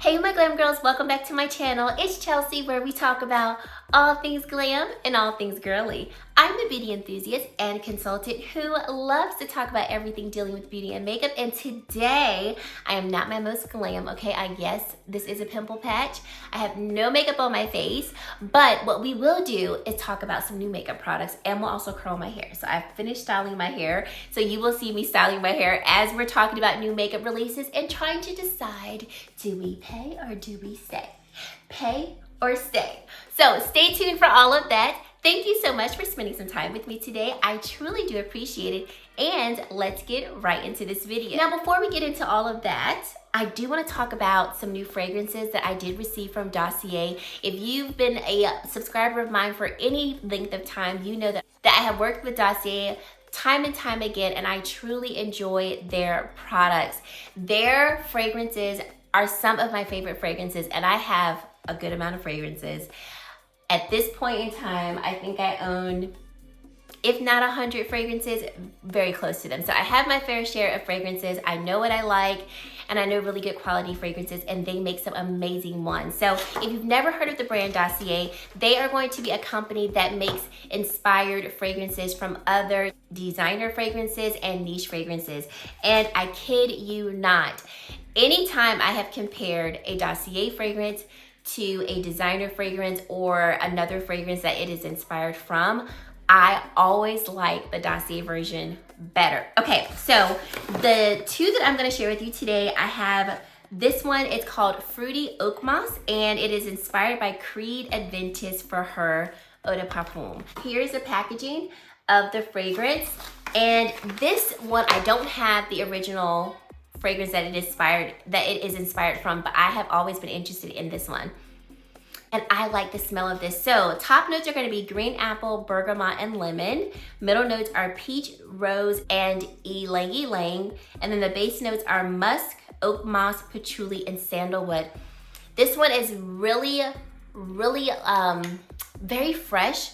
Hey my glam girls, welcome back to my channel. It's Chelsea, where we talk about all things glam and all things girly. I'm a beauty enthusiast and consultant who loves to talk about everything dealing with beauty and makeup, and today I am not my most glam, okay? I guess this is a pimple patch. I have no makeup on my face, but what we will do is talk about some new makeup products, and we'll also curl my hair. So I've finished styling my hair, so you will see me styling my hair as we're talking about new makeup releases and trying to decide, do we pay or do we stay? Pay or stay? So stay tuned for all of that. Thank you so much for spending some time with me today. I truly do appreciate it. And let's get right into this video. Now, before we get into all of that, I do want to talk about some new fragrances that I did receive from Dossier. If you've been a subscriber of mine for any length of time, you know that I have worked with Dossier time and time again, and I truly enjoy their products. Their fragrances are some of my favorite fragrances, and I have a good amount of fragrances. At this point in time, I think I own, if not 100 fragrances, very close to them. So I have my fair share of fragrances. I know what I like, and I know really good quality fragrances, and they make some amazing ones. So if you've never heard of the brand Dossier, they are going to be a company that makes inspired fragrances from other designer fragrances and niche fragrances. And I kid you not, anytime I have compared a Dossier fragrance to a designer fragrance or another fragrance that it is inspired from, I always like the Dossier version better. Okay, so the two that I'm gonna share with you today, I have this one. It's called Fruity Oak Moss, and it is inspired by Creed Adventis for her Eau de Parfum. Here's the packaging of the fragrance, and this one, I don't have the original fragrance that it is inspired from, but I have always been interested in this one, and I like the smell of this. So top notes are going to be green apple, bergamot, and lemon. Middle notes are peach, rose, and ylang ylang, and then the base notes are musk, oak moss, patchouli, and sandalwood. This one is really very fresh,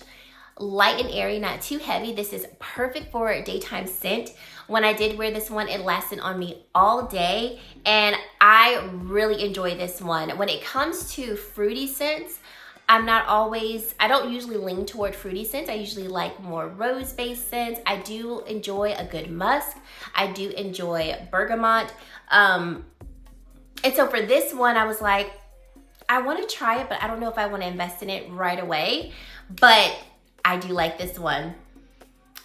light and airy, not too heavy. This is perfect for a daytime scent. When I did wear this one, it lasted on me all day, and I really enjoy this one. When it comes to fruity scents, I don't usually lean toward fruity scents. I usually like more rose-based scents. I do enjoy a good musk. I do enjoy bergamot. And so for this one, I was like, I want to try it, but I don't know if I want to invest in it right away. But I do like this one.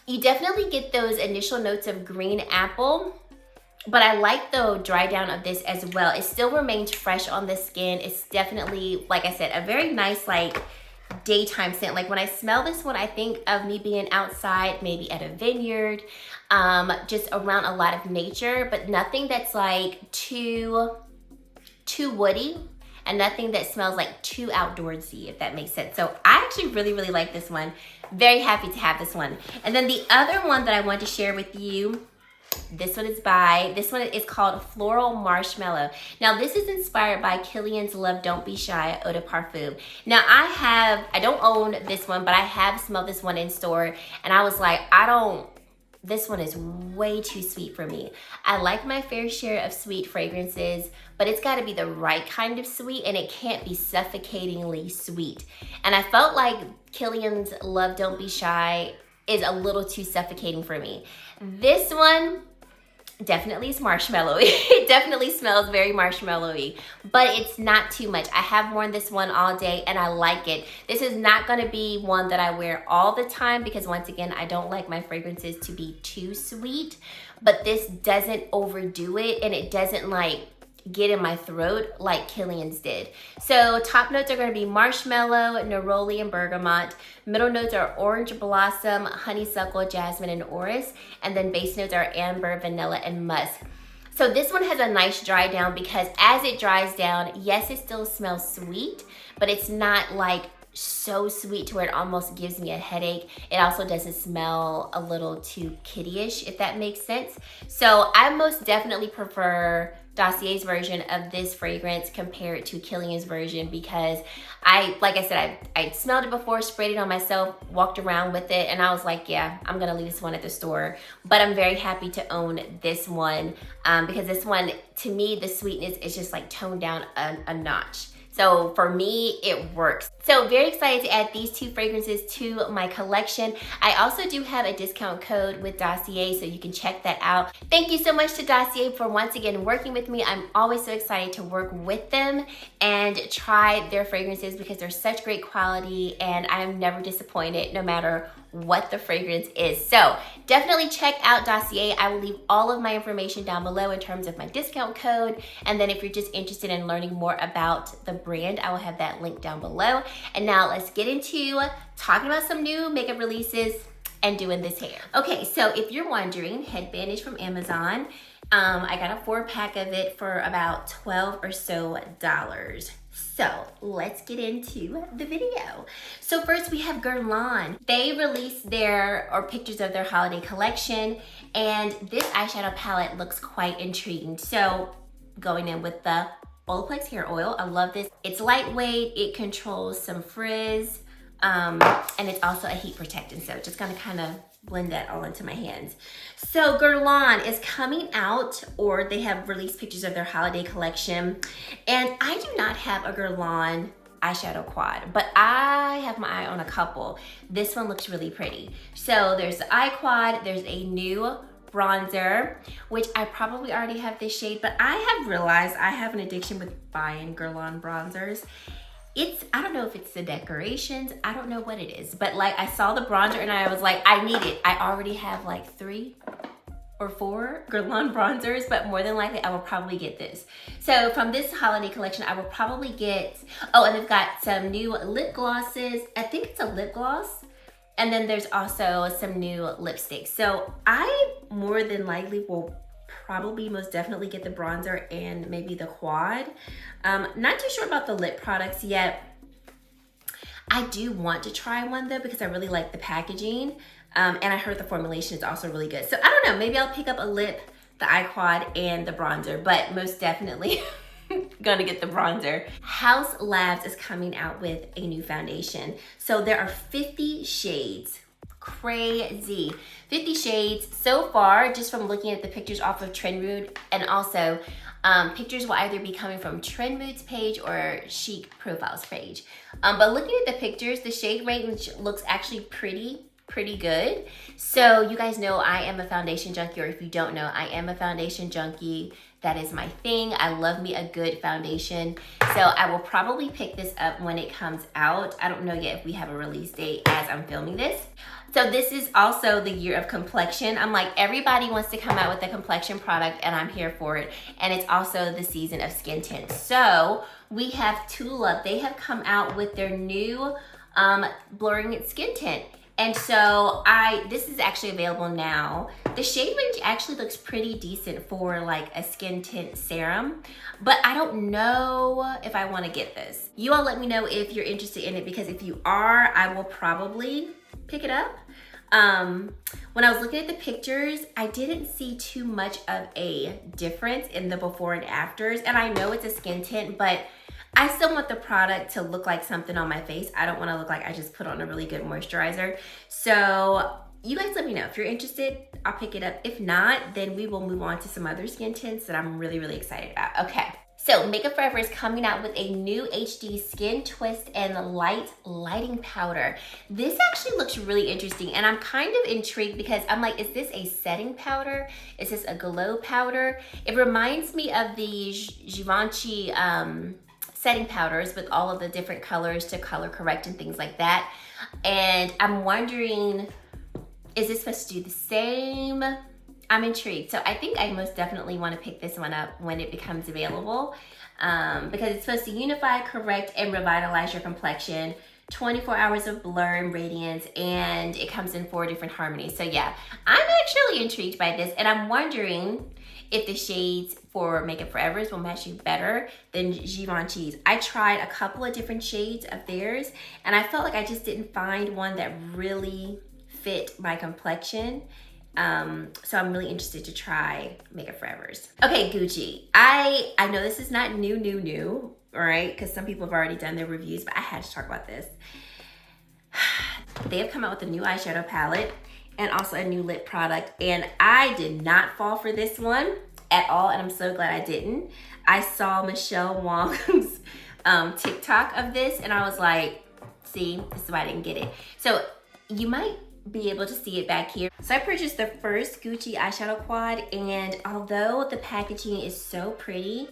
You definitely get those initial notes of green apple, but I like the dry down of this as well. It still remains fresh on the skin. It's definitely, like I said, a very nice like daytime scent. Like when I smell this one, I think of me being outside, maybe at a vineyard, just around a lot of nature, but nothing that's like too woody, and nothing that smells like too outdoorsy, if that makes sense. So I actually really like this one. Very happy to have this one. And then the other one that I want to share with you, this one is called Floral Marshmallow. Now this is inspired by Kilian's Love Don't Be Shy Eau de Parfum. Now I don't own this one, but I have smelled this one in store, and I was like, this one is way too sweet for me. I like my fair share of sweet fragrances, but it's gotta be the right kind of sweet, and it can't be suffocatingly sweet. And I felt like Kilian's Love Don't Be Shy is a little too suffocating for me. This one definitely is marshmallowy. It definitely smells very marshmallowy, but it's not too much. I have worn this one all day, and I like it. This is not gonna be one that I wear all the time, because once again, I don't like my fragrances to be too sweet, but this doesn't overdo it, and it doesn't like get in my throat like Kilian's did. So top notes are going to be marshmallow, neroli, and bergamot. Middle notes are orange blossom, honeysuckle, jasmine, and orris. And then base notes are amber, vanilla, and musk. So this one has a nice dry down, because as it dries down, yes, it still smells sweet, but it's not like so sweet to where it almost gives me a headache. It also doesn't smell a little too kiddie-ish, if that makes sense. So I most definitely prefer Dossier's version of this fragrance compared to Kilian's version because like I said, I smelled it before, sprayed it on myself, walked around with it, and I was like, yeah, I'm gonna leave this one at the store. But I'm very happy to own this one because this one, to me, the sweetness is just like toned down a notch. So for me, it works. So very excited to add these two fragrances to my collection. I also do have a discount code with Dossier, so you can check that out. Thank you so much to Dossier for once again working with me. I'm always so excited to work with them and try their fragrances because they're such great quality and I'm never disappointed no matter what the fragrance is. So definitely check out Dossier. I will leave all of my information down below in terms of my discount code. And then if you're just interested in learning more about the brand, I will have that link down below. And now let's get into talking about some new makeup releases and doing this hair. Okay, so if you're wondering, headband is from Amazon. I got a 4-pack of it for about $12 or so. So let's get into the video. So first we have Guerlain. They released pictures of their holiday collection, and this eyeshadow palette looks quite intriguing. So going in with the Olaplex hair oil, I love this. It's lightweight, it controls some frizz, and it's also a heat protectant. So just gonna kind of blend that all into my hands. So Guerlain is coming out, or they have released pictures of their holiday collection. And I do not have a Guerlain eyeshadow quad, but I have my eye on a couple. This one looks really pretty. So there's the eye quad, there's a new bronzer, which I probably already have this shade, but I have realized I have an addiction with buying Guerlain bronzers. I don't know if it's the decorations, I don't know what it is, but like I saw the bronzer and I was like, I need it. I already have like 3 or 4 Guerlain bronzers, but more than likely I will probably get this. So from this holiday collection, I will probably get, oh, and they've got some new lip glosses. I think it's a lip gloss. And then there's also some new lipsticks. So I more than likely will probably most definitely get the bronzer and maybe the quad. Not too sure about the lip products yet. I do want to try one though because I really like the packaging. And I heard the formulation is also really good. So I don't know, maybe I'll pick up a lip, the eye quad, and the bronzer, but most definitely gonna get the bronzer. Haus Labs is coming out with a new foundation. So there are 50 shades. Crazy. 50 shades so far, just from looking at the pictures off of Trendmood, and also pictures will either be coming from Trendmood's page or Chic Profiles page. But looking at the pictures, the shade range looks actually pretty good. So you guys know I am a foundation junkie, or if you don't know, I am a foundation junkie. That is my thing. I love me a good foundation. So I will probably pick this up when it comes out. I don't know yet if we have a release date as I'm filming this. So this is also the year of complexion. I'm like, everybody wants to come out with a complexion product and I'm here for it. And it's also the season of skin tints. So we have Tula. They have come out with their new blurring skin tint. And so this is actually available now. The shade range actually looks pretty decent for like a skin tint serum, but I don't know if I want to get this. You all let me know if you're interested in it, because if you are, I will probably pick it up. When I was looking at the pictures, I didn't see too much of a difference in the before and afters. And I know it's a skin tint, but I still want the product to look like something on my face. I don't want to look like I just put on a really good moisturizer. So you guys let me know if you're interested. I'll pick it up. If not, then we will move on to some other skin tints that I'm really excited about. Okay. So Makeup Forever is coming out with a new HD Skin Twist and Lighting Powder. This actually looks really interesting, and I'm kind of intrigued because I'm like, is this a setting powder? Is this a glow powder? It reminds me of the Givenchy setting powders with all of the different colors to color correct and things like that. And I'm wondering, is this supposed to do the same? I'm intrigued. So I think I most definitely want to pick this one up when it becomes available, because it's supposed to unify, correct, and revitalize your complexion. 24 hours of blur and radiance, and it comes in 4 different harmonies. So yeah, I'm actually intrigued by this, and I'm wondering if the shades for Makeup Forever's will match you better than Givenchy's. I tried a couple of different shades of theirs, and I felt like I just didn't find one that really fit my complexion. So I'm really interested to try Makeup Forever's. Okay, Gucci. I know this is not new, all right? Because some people have already done their reviews, but I had to talk about this. They have come out with a new eyeshadow palette and also a new lip product, and I did not fall for this one at all, and I'm so glad I didn't. I saw Michelle Wong's TikTok of this, and I was like, see, this is why I didn't get it. So you might be able to see it back here. So I purchased the first Gucci eyeshadow quad, and although the packaging is so pretty,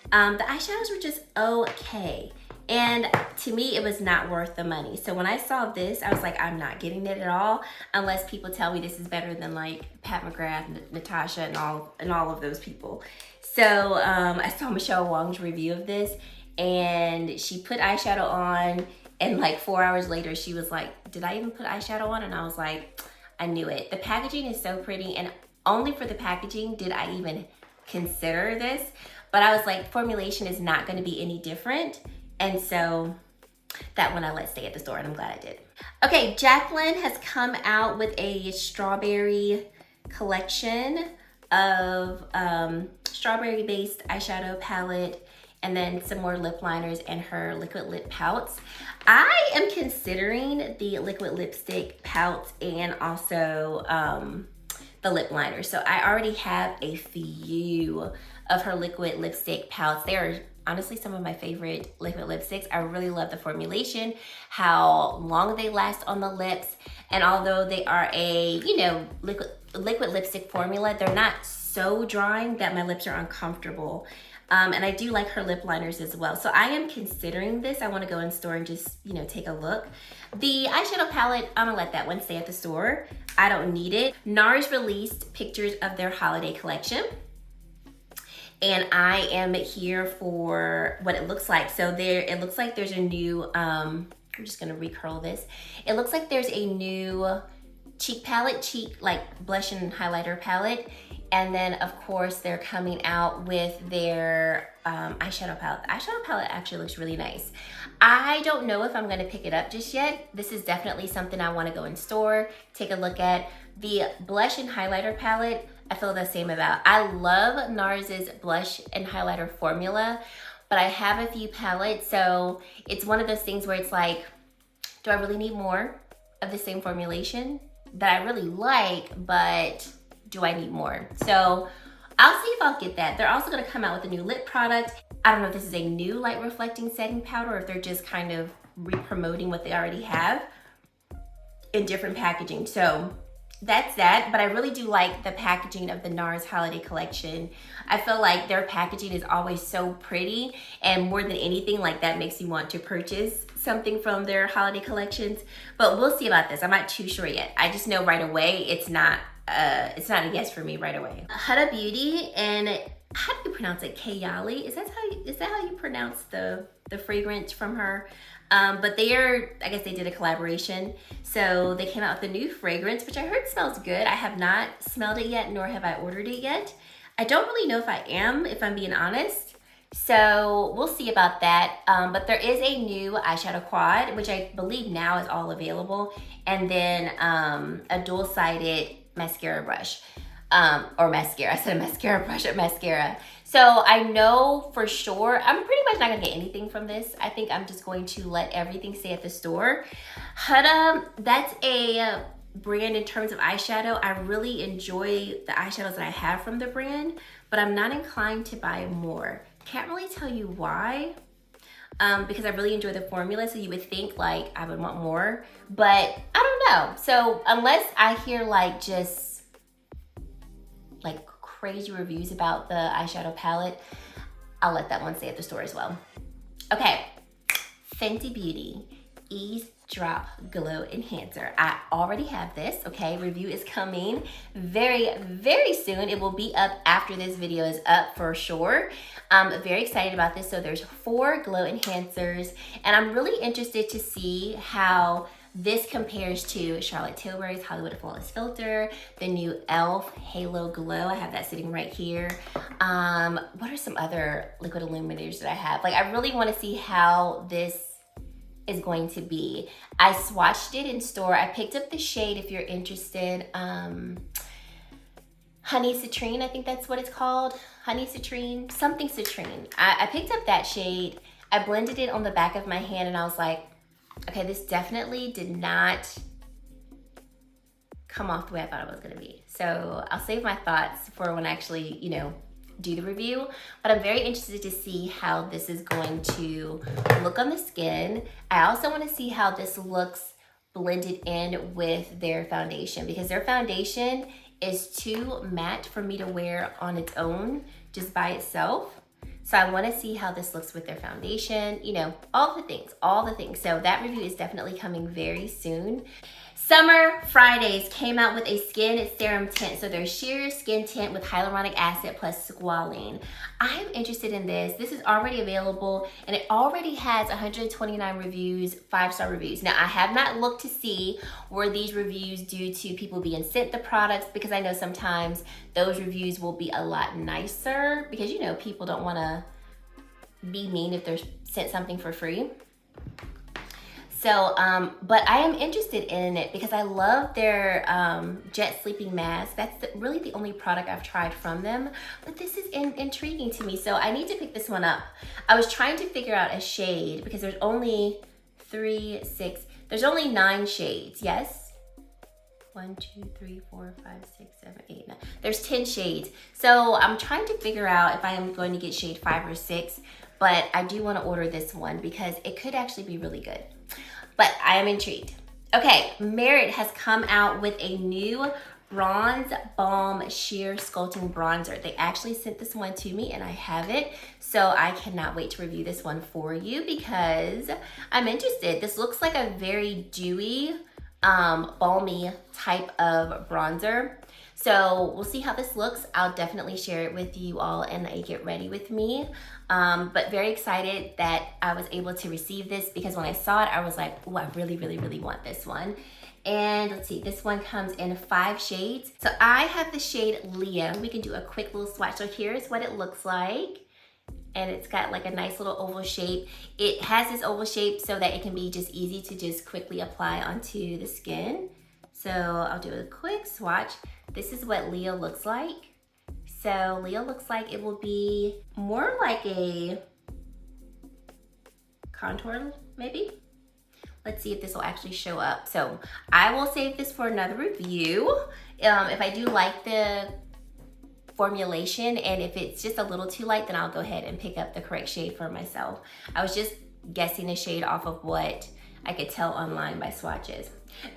the eyeshadows were just okay. And to me, it was not worth the money. So when I saw this, I was like, I'm not getting it at all unless people tell me this is better than like Pat McGrath, Natasha, and all of those people. So I saw Michelle Wong's review of this, and she put eyeshadow on, and like 4 hours later, she was like, did I even put eyeshadow on? And I was like, I knew it. The packaging is so pretty, and only for the packaging did I even consider this. But I was like, formulation is not gonna be any different. And so that one I let stay at the store, and I'm glad I did. Okay, Jaclyn has come out with a strawberry collection of strawberry-based eyeshadow palette, and then some more lip liners and her liquid lip pouts. I am considering the liquid lipstick pouts and also the lip liner. So I already have a few of her liquid lipstick pouts. They are honestly some of my favorite liquid lipsticks. I really love the formulation, how long they last on the lips, and although they are a, you know, liquid lipstick formula, they're not so drying that my lips are uncomfortable. And I do like her lip liners as well. So I am considering this. I want to go in store and just, you know, take a look. The eyeshadow palette, I'm gonna let that one stay at the store. I don't need it. Nars released pictures of their holiday collection, and I am here for what it looks like. So it looks like there's a new, I'm just gonna recurl this. It looks like there's a new cheek palette, like blush and highlighter palette. And then of course they're coming out with their eyeshadow palette. The eyeshadow palette actually looks really nice. I don't know if I'm gonna pick it up just yet. This is definitely something I wanna go in store, take a look at. The blush and highlighter palette, I feel the same about. I love Nars's blush and highlighter formula, but I have a few palettes, so it's one of those things where it's like, do I really need more of the same formulation that I really like, but do I need more? So I'll see if I'll get that. They're also gonna come out with a new lip product. I don't know if this is a new light reflecting setting powder or if they're just kind of re-promoting what they already have in different packaging. So that's that, but I really do like the packaging of the Nars holiday collection. I feel like their packaging is always so pretty, and more than anything, like that makes you want to purchase something from their holiday collections. But we'll see about this. I'm not too sure yet. I just know right away it's not a yes for me right away. Huda Beauty, and how do you pronounce it? Kayali? Is that how you pronounce the fragrance from her? But I guess they did a collaboration. So they came out with a new fragrance, which I heard smells good. I have not smelled it yet, nor have I ordered it yet. I don't really know if I am, if I'm being honest. So we'll see about that. But there is a new eyeshadow quad, which I believe now is all available. And then a dual-sided mascara brush. Or mascara, I said a mascara brush or mascara. So I know for sure, I'm pretty much not gonna get anything from this. I think I'm just going to let everything stay at the store. Huda, that's a brand in terms of eyeshadow. I really enjoy the eyeshadows that I have from the brand, but I'm not inclined to buy more. Can't really tell you why, because I really enjoy the formula, so you would think like I would want more, but I don't know. So unless I hear like just like crazy reviews about the eyeshadow palette, I'll let that one stay at the store as well. Okay, Fenty Beauty Ease Drop Glow Enhancer. I already have this, okay? Review is coming very, very soon. It will be up after this video is up for sure. I'm very excited about this. So there's 4 glow enhancers, and I'm really interested to see how this compares to Charlotte Tilbury's Hollywood Flawless Filter, the new e.l.f. Halo Glow. I have that sitting right here. What are some other liquid illuminators that I have? Like, I really want to see how this is going to be. I swatched it in store. I picked up the shade if you're interested. Honey Citrine, I think that's what it's called. Honey Citrine, something Citrine. I picked up that shade. I blended it on the back of my hand and I was like, okay, this definitely did not come off the way I thought it was gonna be. So I'll save my thoughts for when I actually, you know, do the review. But I'm very interested to see how this is going to look on the skin. I also wanna see how this looks blended in with their foundation, because their foundation is too matte for me to wear on its own, just by itself. So I wanna see how this looks with their foundation, you know, all the things. So that review is definitely coming very soon. Summer Fridays came out with a skin serum tint. So their sheer skin tint with hyaluronic acid plus squalene. I'm interested in this. This is already available and it already has 129 reviews, 5-star reviews. Now I have not looked to see were these reviews due to people being sent the products, because I know sometimes those reviews will be a lot nicer because, you know, people don't wanna be mean if they're sent something for free. So, but I am interested in it because I love their jet sleeping mask. That's really the only product I've tried from them, but this is intriguing to me. So I need to pick this one up. I was trying to figure out a shade because there's only there's only 9 shades, yes? 1, 2, 3, 4, 5, 6, 7, 8, 9. There's 10 shades. So I'm trying to figure out if I am going to get shade 5 or 6, but I do want to order this one because it could actually be really good. But I am intrigued. Okay, Merit has come out with a new Bronze Balm Sheer Sculpting Bronzer. They actually sent this one to me and I have it. So I cannot wait to review this one for you because I'm interested. This looks like a very dewy, balmy type of bronzer. So we'll see how this looks. I'll definitely share it with you all and a get ready with me. But very excited that I was able to receive this because when I saw it, I was like, oh, I really, really, really want this one. And let's see, this one comes in 5 shades. So I have the shade Leah. We can do a quick little swatch. So here's what it looks like. And it's got like a nice little oval shape. It has this oval shape so that it can be just easy to just quickly apply onto the skin. So I'll do a quick swatch. This is what Leah looks like. So Leah looks like it will be more like a contour, maybe. Let's see if this will actually show up. So I will save this for another review. If I do like the formulation and if it's just a little too light, then I'll go ahead and pick up the correct shade for myself. I was just guessing a shade off of what I could tell online by swatches.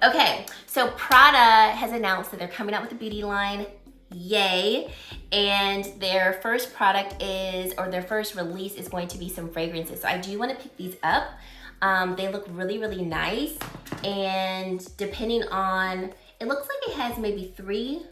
Okay, so Prada has announced that they're coming out with a beauty line. Yay. And their first product is, or their first release is going to be some fragrances. So I do want to pick these up. They look really, really nice. And depending on, it looks like it has maybe 3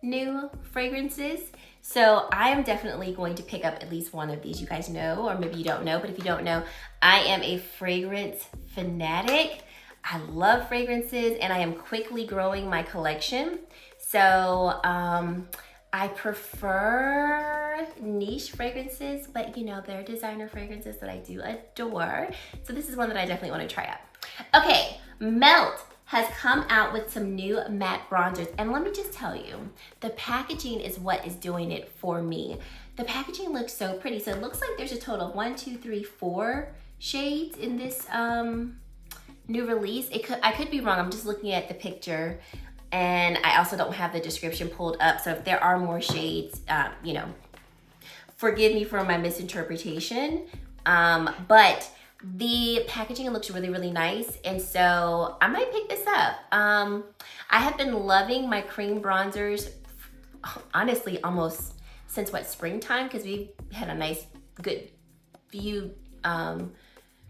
new fragrances. So I am definitely going to pick up at least one of these. You guys know, or maybe you don't know, but if you don't know, I am a fragrance fanatic. I love fragrances and I am quickly growing my collection. So I prefer niche fragrances, but you know, they're designer fragrances that I do adore. So this is one that I definitely want to try out. Okay, Melt has come out with some new matte bronzers. And let me just tell you, the packaging is what is doing it for me. The packaging looks so pretty. So it looks like there's a total of 1, 2, 3, 4 shades in this new release. I could be wrong. I'm just looking at the picture and I also don't have the description pulled up. So if there are more shades, you know, forgive me for my misinterpretation. But the packaging looks really, really nice. And so I might pick this up. I have been loving my cream bronzers, honestly, almost since springtime, because we've had a nice, good few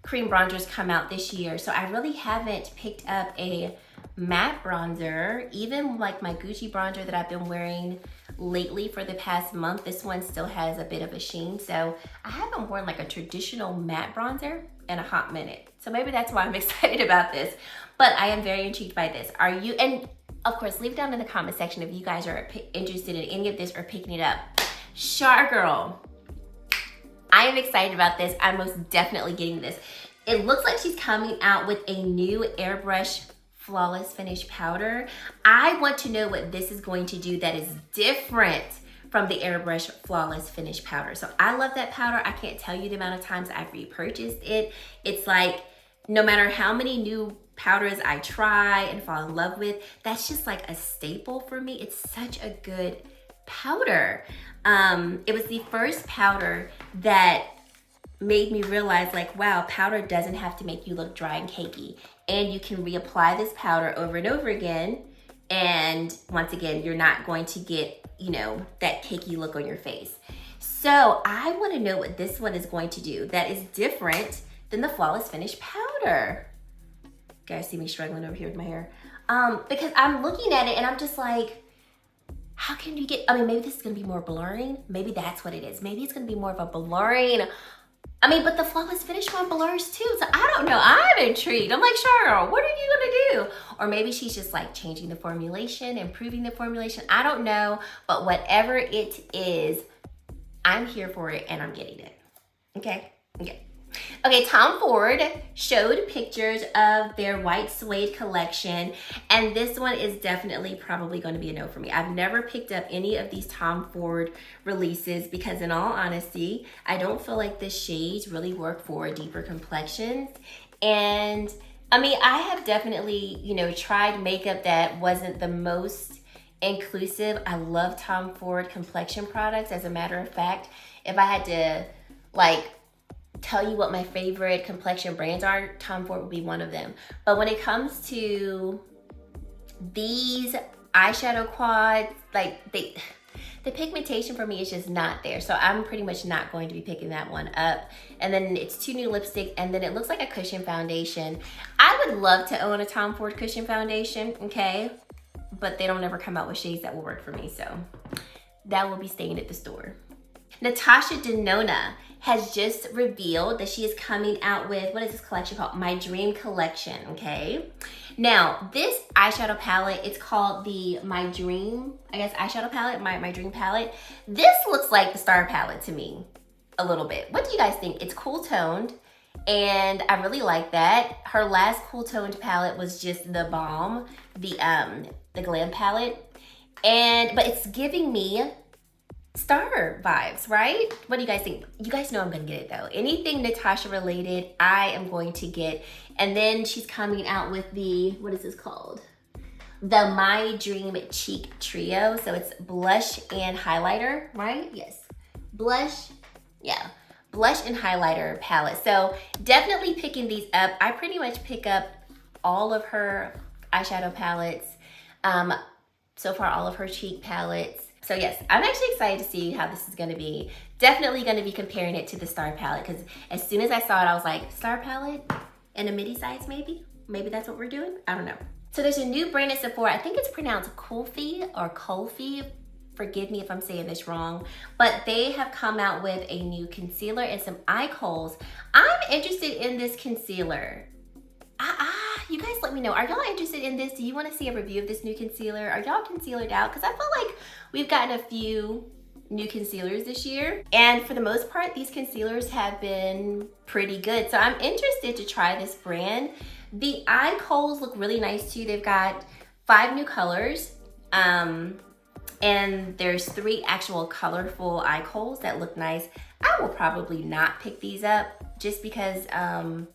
cream bronzers come out this year. So I really haven't picked up a matte bronzer. Even like my Gucci bronzer that I've been wearing lately for the past month, this one still has a bit of a sheen. So I haven't worn like a traditional matte bronzer in a hot minute. So maybe that's why I'm excited about this. But I am very intrigued by this. Are you? And of course, leave down in the comment section if you guys are interested in any of this or picking it up. Char Girl, I am excited about this. I'm most definitely getting this. It looks like she's coming out with a new airbrush Flawless Finish Powder. I want to know what this is going to do that is different from the Airbrush Flawless Finish Powder. So I love that powder. I can't tell you the amount of times I've repurchased it. It's like, no matter how many new powders I try and fall in love with, that's just like a staple for me. It's such a good powder. It was the first powder that made me realize, like, wow, powder doesn't have to make you look dry and cakey. And you can reapply this powder over and over again. And once again, you're not going to get, you know, that cakey look on your face. So I want to know what this one is going to do that is different than the Flawless Finish Powder. You guys see me struggling over here with my hair. Because I'm looking at it and I'm just like, how can you get, I mean, maybe this is gonna be more blurring. Maybe that's what it is. Maybe it's gonna be more of a blurring. I mean, but the Flawless Finish one blurs too. So I don't know, I'm intrigued. I'm like, Cheryl, what are you gonna do? Or maybe she's just like changing the formulation, improving the formulation. I don't know, but whatever it is, I'm here for it and I'm getting it. Okay. Okay, Tom Ford showed pictures of their white suede collection, and this one is definitely probably going to be a no for me. I've never picked up any of these Tom Ford releases because, in all honesty, I don't feel like the shades really work for deeper complexions. And I mean, I have definitely, you know, tried makeup that wasn't the most inclusive. I love Tom Ford complexion products. As a matter of fact, if I had to like tell you what my favorite complexion brands are, Tom Ford would be one of them. But when it comes to these eyeshadow quads, like the pigmentation for me is just not there. So I'm pretty much not going to be picking that one up. And then it's 2 new lipsticks, and then it looks like a cushion foundation. I would love to own a Tom Ford cushion foundation, okay? But they don't ever come out with shades that will work for me, so that will be staying at the store. Natasha Denona has just revealed that she is coming out with, what is this collection called? My Dream Collection, okay? Now, this eyeshadow palette, it's called the My Dream, I guess, eyeshadow palette, my Dream palette. This looks like the Star palette to me, a little bit. What do you guys think? It's cool toned, and I really like that. Her last cool toned palette was just the Balm, the Glam palette, but it's giving me Star vibes, right? What do you guys think? You guys know I'm gonna get it though. Anything Natasha related, I am going to get. And then she's coming out with the, what is this called? The My Dream Cheek Trio. So it's blush and highlighter, right? Yes. Blush, yeah. Blush and highlighter palette. So definitely picking these up. I pretty much pick up all of her eyeshadow palettes. So far, all of her cheek palettes. So yes, I'm actually excited to see how this is gonna be. Definitely gonna be comparing it to the Star palette, because as soon as I saw it, I was like, Star palette in a midi size maybe? Maybe that's what we're doing? I don't know. So there's a new brand at Sephora. I think it's pronounced Kulfi or Kulfi. Forgive me if I'm saying this wrong, but they have come out with a new concealer and some eye kohls. I'm interested in this concealer. You guys let me know. Are y'all interested in this? Do you want to see a review of this new concealer? Are y'all concealered out? Because I feel like we've gotten a few new concealers this year. And for the most part, these concealers have been pretty good. So I'm interested to try this brand. The eye kohls look really nice too. They've got 5 new colors. And there's 3 actual colorful eye kohls that look nice. I will probably not pick these up just because I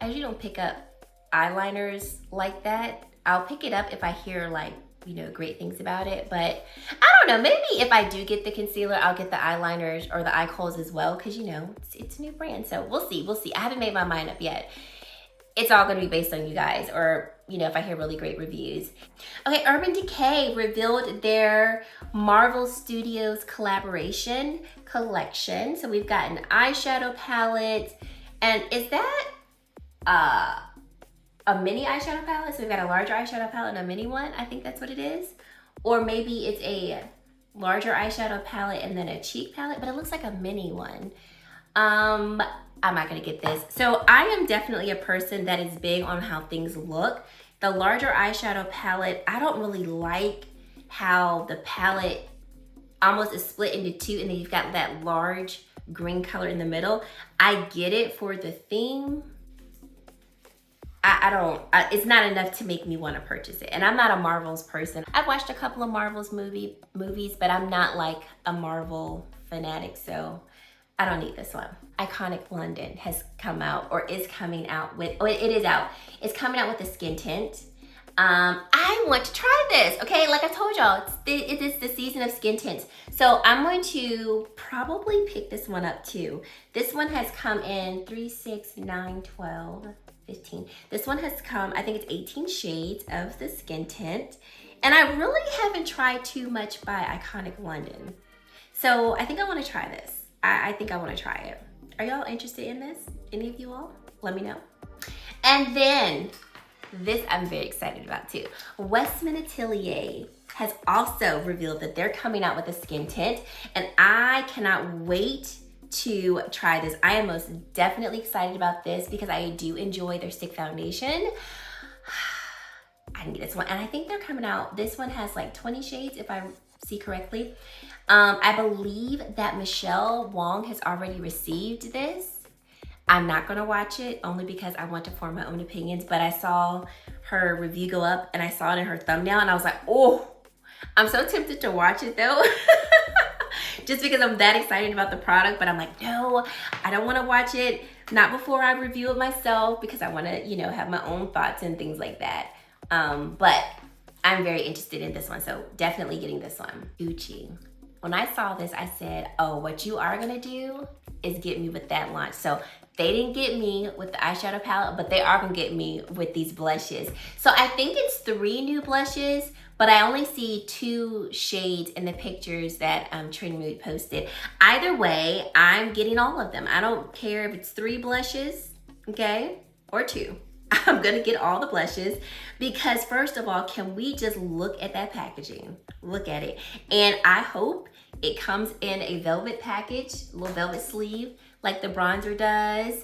usually don't pick up eyeliners like that. I'll pick it up if I hear like, you know, great things about it, but I don't know, maybe if I do get the concealer, I'll get the eyeliners or the eye kohls as well, because you know, it's a new brand, so we'll see. I haven't made my mind up yet. It's all gonna be based on you guys, or you know, if I hear really great reviews. Okay, Urban Decay revealed their Marvel Studios collaboration collection. So we've got an eyeshadow palette, and is that a mini eyeshadow palette? So we've got a larger eyeshadow palette and a mini one. I think that's what it is. Or maybe it's a larger eyeshadow palette and then a cheek palette, but it looks like a mini one. I'm not gonna get this. So I am definitely a person that is big on how things look. The larger eyeshadow palette, I don't really like how the palette almost is split into 2 and then you've got that large green color in the middle. I get it for the theme, it's not enough to make me want to purchase it. And I'm not a Marvels person. I've watched a couple of Marvels movies, but I'm not like a Marvel fanatic, so I don't need this one. Iconic London has come out, or is coming out with, oh, it is out. It's coming out with a skin tint. I want to try this, okay? Like I told y'all, it is the season of skin tints. So I'm going to probably pick this one up too. This one has come in 3, 6, 9, 12, 15. This one has come, I think it's 18 shades of the skin tint. And I really haven't tried too much by Iconic London. So I think I want to try this. I think I want to try it. Are y'all interested in this? Any of you all? Let me know. And then, this I'm very excited about too. West Minitelier has also revealed that they're coming out with a skin tint, and I cannot wait to try this. I am most definitely excited about this because I do enjoy their stick foundation. I need this one, and I think they're coming out, this one has like 20 shades if I see correctly. I believe that Michelle Wong has already received this. I'm not gonna watch it only because I want to form my own opinions, but I saw her review go up and I saw it in her thumbnail and I was like, oh, I'm so tempted to watch it though. Just because I'm that excited about the product, but I'm like, no, I don't wanna watch it. Not before I review it myself because I wanna, you know, have my own thoughts and things like that. But I'm very interested in this one, so definitely getting this one. Gucci. When I saw this, I said, oh, what you are gonna do is get me with that launch. So they didn't get me with the eyeshadow palette, but they are gonna get me with these blushes. So I think it's 3 new blushes, but I only see 2 shades in the pictures that Trend Mood posted. Either way, I'm getting all of them. I don't care if it's 3 blushes, okay, or 2. I'm gonna get all the blushes because first of all, can we just look at that packaging? Look at it. And I hope it comes in a velvet package, a little velvet sleeve like the bronzer does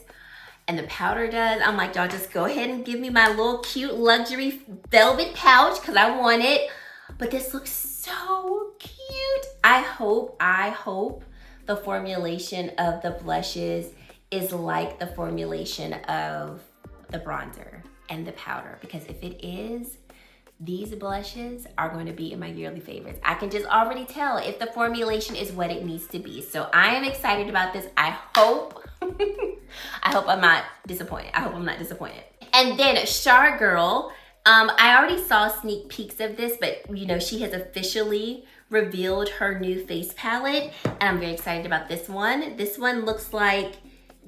and the powder does. I'm like, y'all just go ahead and give me my little cute luxury velvet pouch because I want it. But this looks so cute. I hope the formulation of the blushes is like the formulation of the bronzer and the powder, because if it is, these blushes are going to be in my yearly favorites. I can just already tell if the formulation is what it needs to be. So I am excited about this. I hope I'm not disappointed. And then Char Girl, I already saw sneak peeks of this, but you know, she has officially revealed her new face palette, and I'm very excited about this one. This one looks like,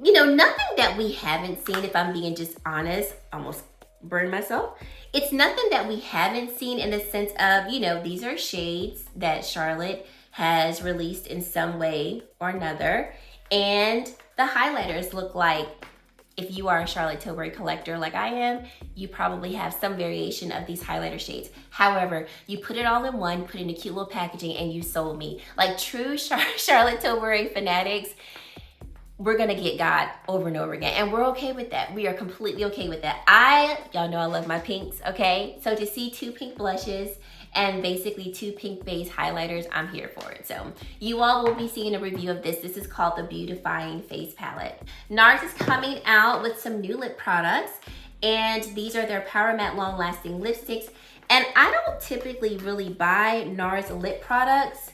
you know, nothing that we haven't seen, if I'm being just honest. Almost burned myself. It's nothing that we haven't seen in the sense of, you know, these are shades that Charlotte has released in some way or another. And the highlighters look like, if you are a Charlotte Tilbury collector like I am, you probably have some variation of these highlighter shades. However, you put it all in one, put it in a cute little packaging, and you sold me. Like true Charlotte Tilbury fanatics, we're gonna get God over and over again. And we're okay with that. We are completely okay with that. Y'all know I love my pinks, okay? So to see 2 pink blushes and basically 2 pink base highlighters, I'm here for it. So you all will be seeing a review of this. This is called the Beautifying Face Palette. Nars is coming out with some new lip products, and these are their Power Matte Long Lasting Lipsticks. And I don't typically really buy Nars lip products,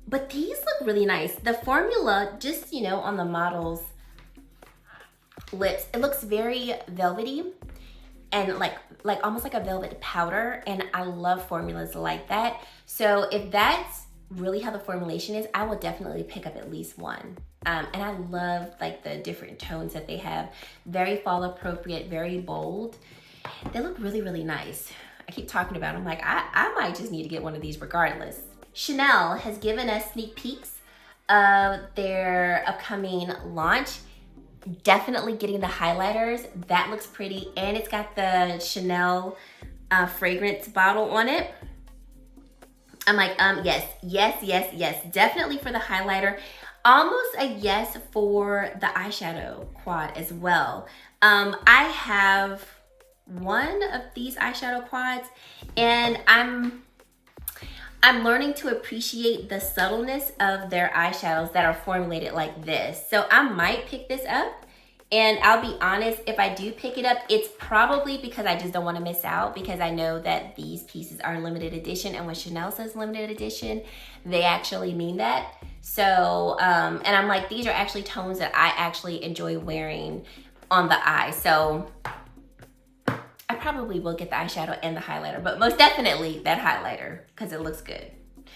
but these look really nice. The formula, just, you know, on the model's lips, it looks very velvety and like almost like a velvet powder. And I love formulas like that. So if that's really how the formulation is, I will definitely pick up at least one. And I love like the different tones that they have. Very fall appropriate, very bold. They look really, really nice. I keep talking about them. Like I might just need to get one of these regardless. Chanel has given us sneak peeks of their upcoming launch. Definitely getting the highlighters. That looks pretty. And it's got the Chanel fragrance bottle on it. I'm like, yes. Definitely for the highlighter. Almost a yes for the eyeshadow quad as well. I have one of these eyeshadow quads, and I'm learning to appreciate the subtleness of their eyeshadows that are formulated like this. So I might pick this up And I'll be honest, if I do pick it up, it's probably because I just don't want to miss out, because I know that these pieces are limited edition, and when Chanel says limited edition, they actually mean that. So, and I'm like, these are actually tones that I actually enjoy wearing on the eye. So I probably will get the eyeshadow and the highlighter, but most definitely that highlighter because it looks good.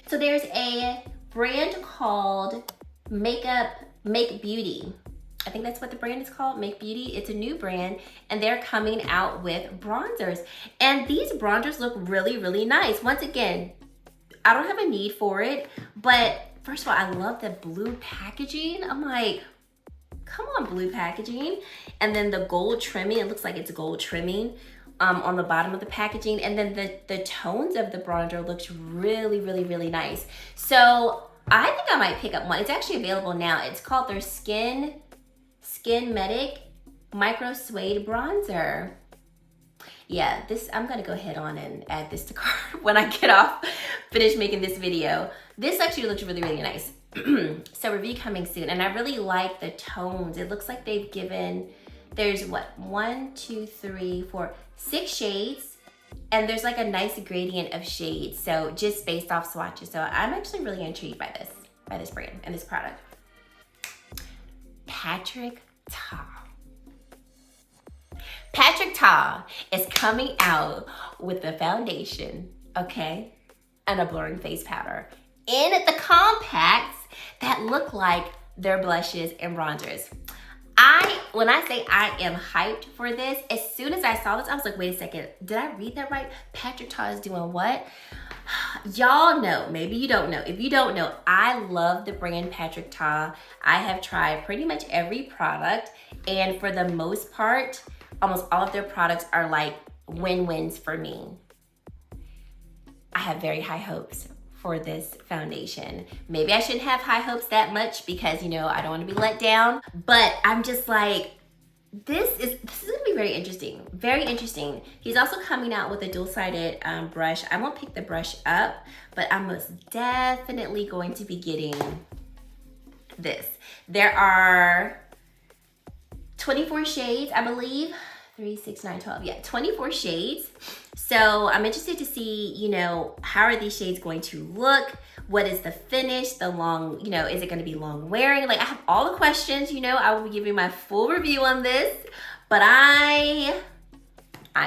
So there's a brand called Make Beauty. I think that's what the brand is called, Make Beauty. It's a new brand, and they're coming out with bronzers. And these bronzers look really, really nice. Once again, I don't have a need for it, but first of all, I love the blue packaging. I'm like, come on, blue packaging. And then the gold trimming, it looks like it's gold trimming on the bottom of the packaging. And then the tones of the bronzer looks really, really, really nice. So I think I might pick up one. It's actually available now. It's called their Skin Medic Micro Suede Bronzer. Yeah, this, I'm gonna go ahead on and add this to cart when I get off, finish making this video. This actually looks really, really nice. So review coming soon. And I really like the tones. It looks like they've given, there's what, 1, 2, 3, 4, 6 shades. And there's like a nice gradient of shades. So just based off swatches. So I'm actually really intrigued by this brand and this product. Patrick Ta is coming out with a foundation, okay, and a blurring face powder in the compacts that look like they're blushes and bronzers. When I say I am hyped for this, as soon as I saw this, I was like, wait a second, did I read that right? Patrick Ta is doing what? Y'all know, maybe you don't know. If you don't know, I love the brand Patrick Ta. I have tried pretty much every product, and for the most part, almost all of their products are like win-wins for me. I have very high hopes for this foundation. Maybe I shouldn't have high hopes that much because, you know, I don't want to be let down, but I'm just like, this is gonna be very interesting. Very interesting. He's also coming out with a dual-sided brush. I won't pick the brush up, but I'm most definitely going to be getting this. There are 24 shades, I believe. 3, 6, 9, 12. Yeah, 24 shades. So I'm interested to see, you know, how are these shades going to look? What is the finish? The long, you know, is it going to be long wearing? Like, I have all the questions, you know. I will be giving my full review on this, but I'm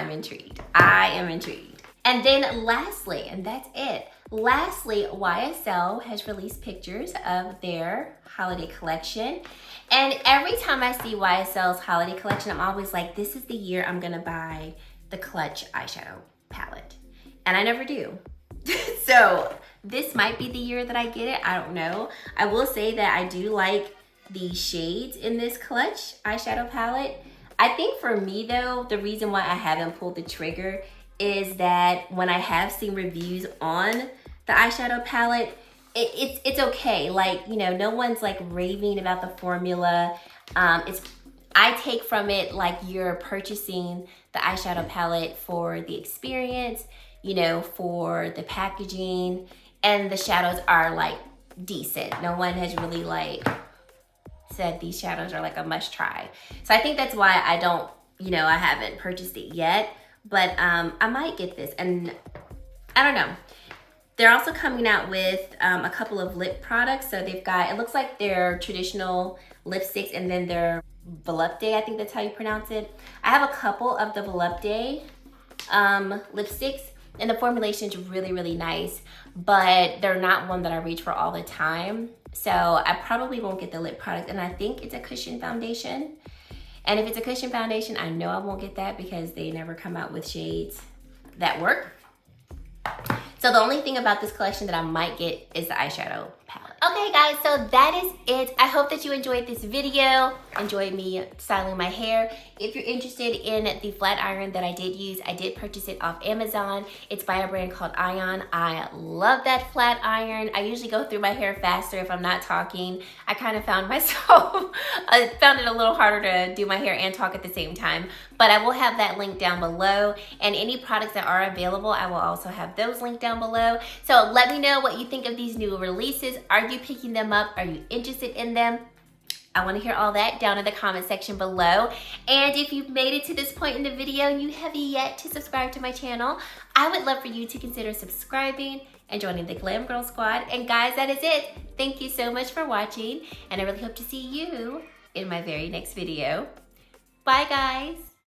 intrigued. I am intrigued. And then lastly, and that's it. Lastly, YSL has released pictures of their holiday collection. And every time I see YSL's holiday collection, I'm always like, this is the year I'm gonna buy the Clutch eyeshadow palette. And I never do. So this might be the year that I get it, I don't know. I will say that I do like the shades in this Clutch eyeshadow palette. I think for me though, the reason why I haven't pulled the trigger is that when I have seen reviews on the eyeshadow palette, it's okay. Like, you know, no one's like raving about the formula. I take from it like you're purchasing the eyeshadow palette for the experience, you know, for the packaging, and the shadows are like decent. No one has really like said these shadows are like a must try. So I think that's why I don't, you know, I haven't purchased it yet, but I might get this, and I don't know. They're also coming out with a couple of lip products. So they've got, it looks like their traditional lipsticks, and then their Volupte, I think that's how you pronounce it. I have a couple of the Volupte lipsticks, and the formulation is really, really nice, but they're not one that I reach for all the time. So I probably won't get the lip product, and I think it's a cushion foundation. And if it's a cushion foundation, I know I won't get that because they never come out with shades that work. So the only thing about this collection that I might get is the eyeshadow palette. Okay guys, so that is it. I hope that you enjoyed this video, enjoyed me styling my hair. If you're interested in the flat iron that I did use, I did purchase it off Amazon. It's by a brand called Ion. I love that flat iron. I usually go through my hair faster if I'm not talking. I kind of found myself, I found it a little harder to do my hair and talk at the same time. But I will have that link down below, and any products that are available, I will also have those linked down below. So let me know what you think of these new releases. Are you picking them up? Are you interested in them? I want to hear all that down in the comment section below. And if you've made it to this point in the video and you have yet to subscribe to my channel, I would love for you to consider subscribing and joining the Glam Girl Squad. And guys, that is it. Thank you so much for watching, and I really hope to see you in my very next video. Bye, guys.